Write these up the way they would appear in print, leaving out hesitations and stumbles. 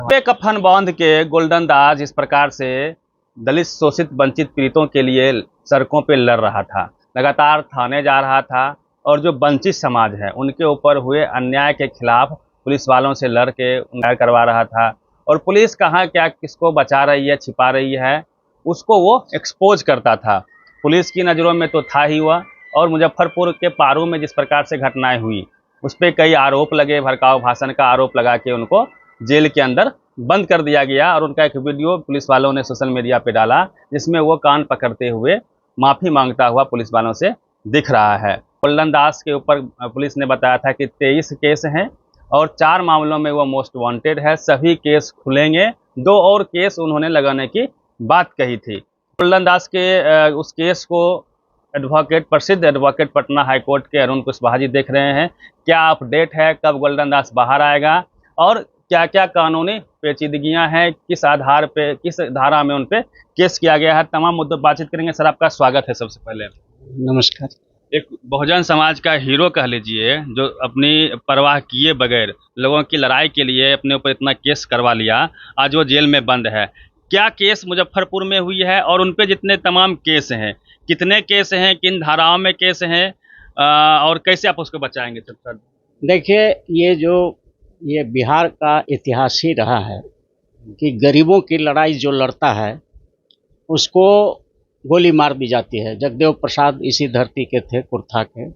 कफन बांध के गोल्डन दास जिस प्रकार से दलित शोषित वंचित पीड़ितों के लिए सड़कों पे लड़ रहा था, लगातार थाने जा रहा था और जो वंचित समाज है उनके ऊपर हुए अन्याय के खिलाफ पुलिस वालों से लड़ के न्याय करवा रहा था। और पुलिस कहाँ क्या किसको बचा रही है, छिपा रही है, उसको वो एक्सपोज करता था। पुलिस की नज़रों में तो था ही हुआ। और मुजफ्फरपुर के पारू में जिस प्रकार से घटनाएं हुई उस पर कई आरोप लगे, भड़काऊ भाषण का आरोप लगा के उनको जेल के अंदर बंद कर दिया गया। और उनका एक वीडियो पुलिस वालों ने सोशल मीडिया पे डाला जिसमें वो कान पकड़ते हुए माफ़ी मांगता हुआ पुलिस वालों से दिख रहा है। गोल्डन दास के ऊपर पुलिस ने बताया था कि 23 केस हैं और 4 मामलों में वो मोस्ट वांटेड है। सभी केस खुलेंगे। 2 और केस उन्होंने लगाने की बात कही थी। गोल्डन दास के उस केस को प्रसिद्ध एडवोकेट पटना हाईकोर्ट के अरुण कुशवाहा जी देख रहे हैं। क्या अपडेट है, कब गोल्डन दास बाहर आएगा और क्या क्या कानूनी पेचीदगियां हैं, किस आधार पे, किस धारा में उन पे केस किया गया है, तमाम मुद्दों पर बातचीत करेंगे। सर, आपका स्वागत है। सबसे पहले नमस्कार। एक बहुजन समाज का हीरो कह लीजिए, जो अपनी परवाह किए बगैर लोगों की लड़ाई के लिए अपने ऊपर इतना केस करवा लिया, आज वो जेल में बंद है। क्या केस मुजफ्फरपुर में हुई है और उन पे जितने तमाम केस हैं, कितने केस हैं, किन धाराओं में केस हैं, और कैसे आप उसको बचाएंगे? सर देखिए, ये बिहार का इतिहास ही रहा है कि गरीबों की लड़ाई जो लड़ता है उसको गोली मार दी जाती है। जगदेव प्रसाद इसी धरती के थे, कुर्था के,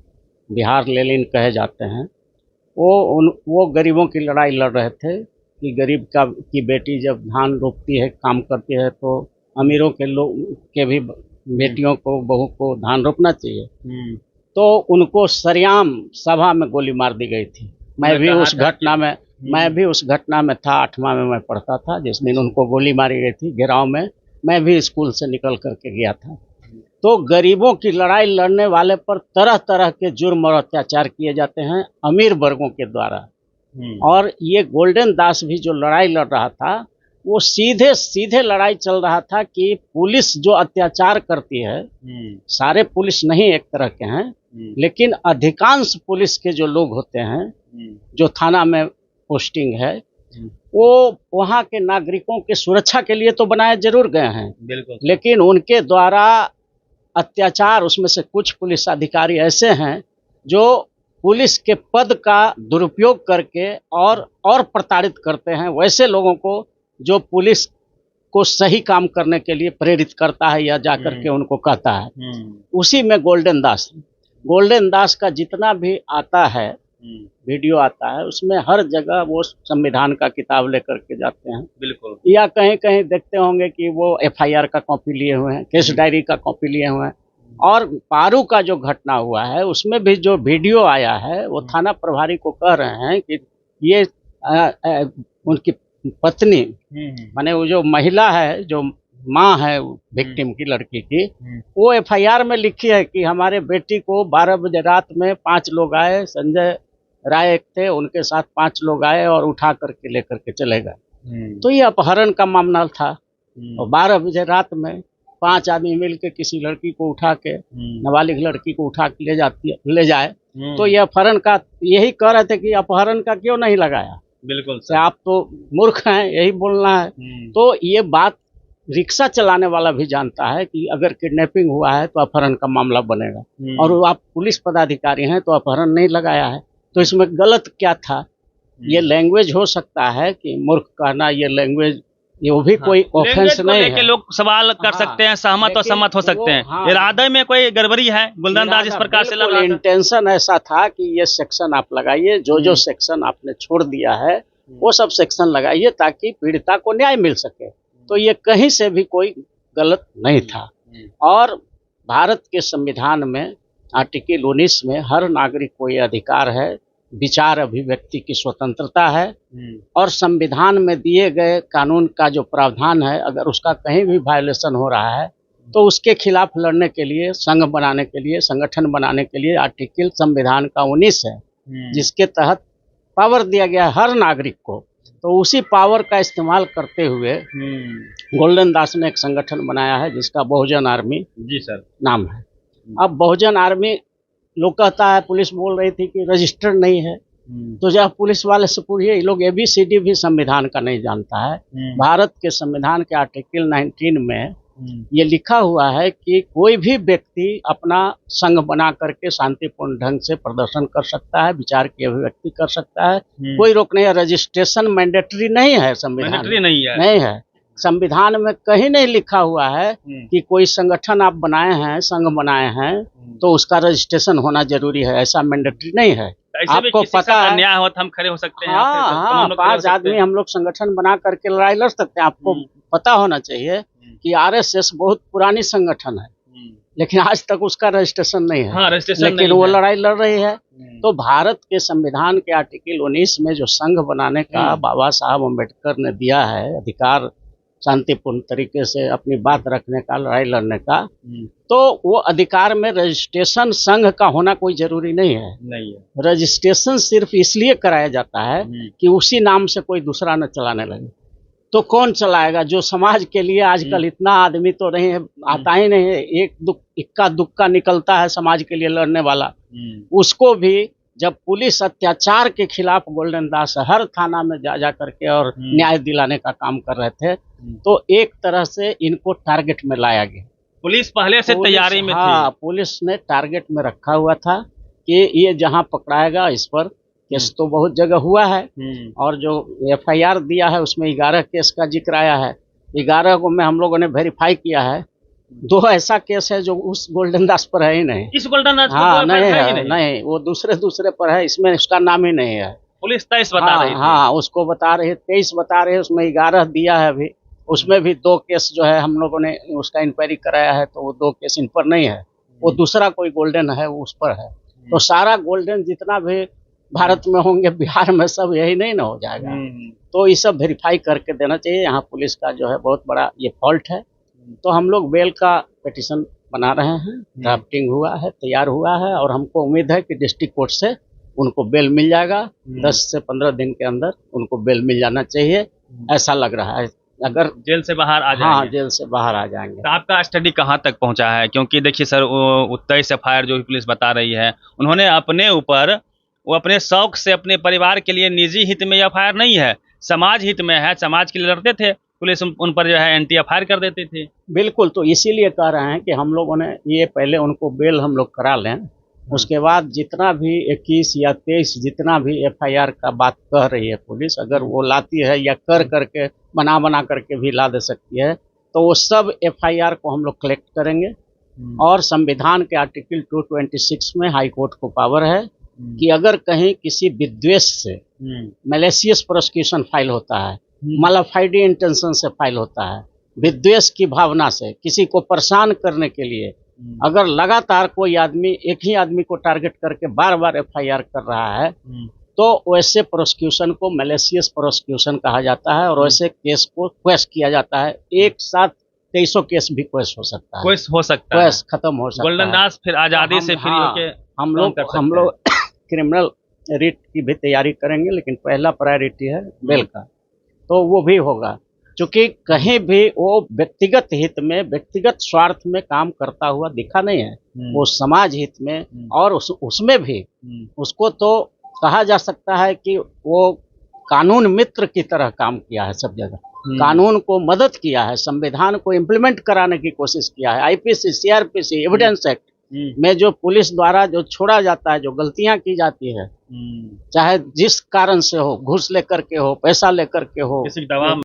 बिहार लेनिन कहे जाते हैं। वो गरीबों की लड़ाई लड़ रहे थे कि गरीब की बेटी जब धान रोपती है, काम करती है, तो अमीरों के लोग के भी बेटियों को, बहू को धान रोपना चाहिए। तो उनको सरेआम सभा में गोली मार दी गई थी। मैं भी उस घटना में था। 8वां में मैं पढ़ता था जिस दिन उनको गोली मारी गई थी घेराव में। मैं भी स्कूल से निकल करके गया था। तो गरीबों की लड़ाई लड़ने वाले पर तरह तरह के जुर्म और अत्याचार किए जाते हैं अमीर वर्गों के द्वारा। और ये गोल्डन दास भी जो लड़ाई लड़ रहा था वो सीधे सीधे लड़ाई चल रहा था कि पुलिस जो अत्याचार करती है, सारे पुलिस नहीं एक तरह के हैं, लेकिन अधिकांश पुलिस के जो लोग होते हैं, जो थाना में पोस्टिंग है, वो वहाँ के नागरिकों की सुरक्षा के लिए तो बनाए जरूर गए हैं, लेकिन उनके द्वारा अत्याचार, उसमें से कुछ पुलिस अधिकारी ऐसे हैं जो पुलिस के पद का दुरुपयोग करके और प्रताड़ित करते हैं वैसे लोगों को जो पुलिस को सही काम करने के लिए प्रेरित करता है या जाकर के उनको कहता है। उसी में गोल्डन दास का जितना भी आता है वीडियो आता है, उसमें हर जगह वो संविधान का किताब लेकर के जाते हैं। बिल्कुल। या कहीं कहीं देखते होंगे कि वो FIR का कॉपी लिए हुए हैं, केस डायरी का कॉपी लिए हुए हैं। और पारू का जो घटना हुआ है उसमें भी जो वीडियो आया है, वो थाना प्रभारी को कह रहे हैं कि ये उनकी पत्नी, माने वो जो महिला है, जो माँ है विक्टिम की, लड़की की, वो FIR में लिखी है कि हमारे बेटी को 12 बजे रात में 5 लोग आए, संजय राय एक थे, उनके साथ 5 लोग आए और उठा करके लेकर के चले गए। तो ये अपहरण का मामला था। और 12 बजे रात में 5 आदमी मिलके किसी लड़की को उठा के, नाबालिग लड़की को उठा के ले जाए, तो ये अपहरण का, यही कह रहे थे कि अपहरण का क्यों नहीं लगाया। बिल्कुल सर, आप तो मूर्ख हैं, यही बोलना है। तो ये बात रिक्शा चलाने वाला भी जानता है कि अगर किडनैपिंग हुआ है तो अपहरण का मामला बनेगा, और आप पुलिस पदाधिकारी हैं तो अपहरण नहीं लगाया है, तो इसमें गलत क्या था? ये लैंग्वेज हो सकता है कि मूर्ख कहना, ये लैंग्वेज, ये वो भी कोई ऑफेंस नहीं है। लोग सवाल कर सकते हैं, सहमत और असहमत हो सकते हैं। इरादे में कोई गड़बड़ी है, गोल्डन दास इस प्रकार से लगा। इंटेंशन ऐसा था कि ये सेक्शन आप लगाइए, जो सेक्शन आपने छोड़ दिया है वो सब सेक्शन लगाइए ताकि पीड़िता को न्याय मिल सके। तो ये कहीं से भी कोई गलत नहीं था। और भारत के संविधान में आर्टिकल 19 में हर नागरिक को ये अधिकार है, विचार अभिव्यक्ति की स्वतंत्रता है, और संविधान में दिए गए कानून का जो प्रावधान है, अगर उसका कहीं भी वायलेशन हो रहा है तो उसके खिलाफ लड़ने के लिए, संघ बनाने के लिए, संगठन बनाने के लिए आर्टिकल संविधान का 19 है, जिसके तहत पावर दिया गया हर नागरिक को। तो उसी पावर का इस्तेमाल करते हुए गोल्डन दास ने एक संगठन बनाया है जिसका बहुजन आर्मी नाम है। अब बहुजन आर्मी लोग कहता है, पुलिस बोल रही थी कि रजिस्टर्ड नहीं है, तो जब पुलिस वाले से पूछिए, ये लोग ABCD भी संविधान का नहीं जानता है। भारत के संविधान के आर्टिकल 19 में ये लिखा हुआ है कि कोई भी व्यक्ति अपना संघ बना करके शांतिपूर्ण ढंग से प्रदर्शन कर सकता है, विचार की अभिव्यक्ति कर सकता है, कोई रोक नहीं है। रजिस्ट्रेशन मैंडेटरी नहीं है संविधान में, नहीं है। संविधान में कहीं नहीं लिखा हुआ है कि कोई संगठन आप बनाए हैं, संघ बनाए हैं, तो उसका रजिस्ट्रेशन होना जरूरी है, ऐसा मैंडेटरी नहीं है। आपको पता है, अन्याय हो तो हम खड़े हो सकते हैं। हाँ, 5 आदमी हम लोग संगठन बना करके लड़ाई लड़ सकते हैं। आपको पता होना चाहिए कि RSS बहुत पुरानी संगठन है, लेकिन आज तक उसका रजिस्ट्रेशन नहीं है। हाँ, लेकिन वो लड़ाई लड़ रही है। तो भारत के संविधान के आर्टिकल 19 में जो संघ बनाने का बाबा साहब अम्बेडकर ने दिया है अधिकार, शांतिपूर्ण तरीके से अपनी बात रखने का, लड़ाई लड़ने का, तो वो अधिकार में रजिस्ट्रेशन संघ का होना कोई जरूरी नहीं है। रजिस्ट्रेशन सिर्फ इसलिए कराया जाता है कि उसी नाम से कोई दूसरा न चलाने लगे। तो कौन चलाएगा? जो समाज के लिए आजकल इतना आदमी तो नहीं है, आता ही नहीं है, इक्का दुक्का निकलता है समाज के लिए लड़ने वाला। उसको भी जब पुलिस अत्याचार के खिलाफ गोल्डन दास हर थाना में जा करके और न्याय दिलाने का काम कर रहे थे, तो एक तरह से इनको टारगेट में लाया गया। पुलिस पहले से तैयारी में थी। पुलिस ने टारगेट में रखा हुआ था कि ये जहां पकड़ाएगा, इस पर केस तो बहुत जगह हुआ है, और जो FIR दिया है उसमें 11 केस का जिक्र आया है। 11 को में हम लोगों ने वेरीफाई किया है। 2 ऐसा केस है जो उस गोल्डन दास पर है ही नहीं। इस गोल्डन दास हाँ, नहीं है, नहीं, वो दूसरे पर है, इसमें उसका नाम ही नहीं है। पुलिस 23 बता रही थी। हाँ, उसको बता रहे 23 बता रहे, उसमें 11 दिया है अभी। उसमें भी 2 केस जो है हम लोगों ने उसका इंक्वायरी कराया है, तो वो 2 केस इन पर नहीं है, वो दूसरा कोई गोल्डन है वो उस पर है। तो सारा गोल्डन जितना भी भारत में होंगे, बिहार में सब यही नहीं ना हो जाएगा। तो ये सब वेरीफाई करके देना चाहिए। यहाँ पुलिस का जो है बहुत बड़ा ये फॉल्ट है। तो हम लोग बेल का पिटीशन बना रहे हैं, ड्राफ्टिंग हुआ है, तैयार हुआ है, और हमको उम्मीद है कि डिस्ट्रिक्ट कोर्ट से उनको बेल मिल जाएगा। 10 से 15 दिन के अंदर उनको बेल मिल जाना चाहिए, ऐसा लग रहा है। अगर जेल से बाहर आ जाएंगे। हाँ, जेल से बाहर आ जाएंगे। तो आपका स्टडी कहाँ तक पहुँचा है? क्योंकि देखिए सर, 23 FIR जो पुलिस बता रही है, उन्होंने अपने ऊपर, वो अपने शौक से, अपने परिवार के लिए, निजी हित में FIR नहीं है, समाज हित में है, समाज के लिए लड़ते थे, पुलिस उन पर जो है एंटी FIR कर देती थी। बिल्कुल, तो इसीलिए कह रहे हैं कि हम लोगों ने ये पहले उनको बेल हम लोग करा लें, उसके बाद जितना भी 21 या 23 जितना भी FIR का बात कह रही है पुलिस, अगर वो लाती है या करके बना करके भी ला दे सकती है, तो वो सब FIR को हम लोग कलेक्ट करेंगे। और संविधान के आर्टिकल 226 में हाई कोर्ट को पावर है कि अगर कहीं किसी विद्वेष से मैलिशियस प्रोसिक्यूशन फाइल होता है, मालाफाइडी इंटेंशन से फाइल होता है, विद्वेष की भावना से किसी को परेशान करने के लिए, अगर लगातार कोई आदमी एक ही आदमी को टारगेट करके बार बार FIR कर रहा है, तो वैसे प्रोसिक्यूशन को मैलिशियस प्रोसिक्यूशन कहा जाता है, और वैसे केस को क्वेश किया जाता है। एक साथ 23 केस भी क्वेश हो सकता है, क्वेश खत्म हो सकता है। गोल्डन दास फिर आज़ादी से फ्री होके हम लोग क्रिमिनल रिट की भी तैयारी करेंगे, लेकिन पहला प्रायोरिटी है बेल का, तो वो भी होगा। क्योंकि कहीं भी वो व्यक्तिगत हित में, व्यक्तिगत स्वार्थ में काम करता हुआ दिखा नहीं है, वो समाज हित में, और उसमें भी उसको तो कहा जा सकता है कि वो कानून मित्र की तरह काम किया है, सब जगह कानून को मदद किया है, संविधान को इम्प्लीमेंट कराने की कोशिश किया है। IPC, CRPC, एविडेंस एक्ट में जो पुलिस द्वारा जो छोड़ा जाता है, जो गलतियां की जाती है, चाहे जिस कारण से हो, घूस लेकर के हो, पैसा लेकर के हो, किसी दवा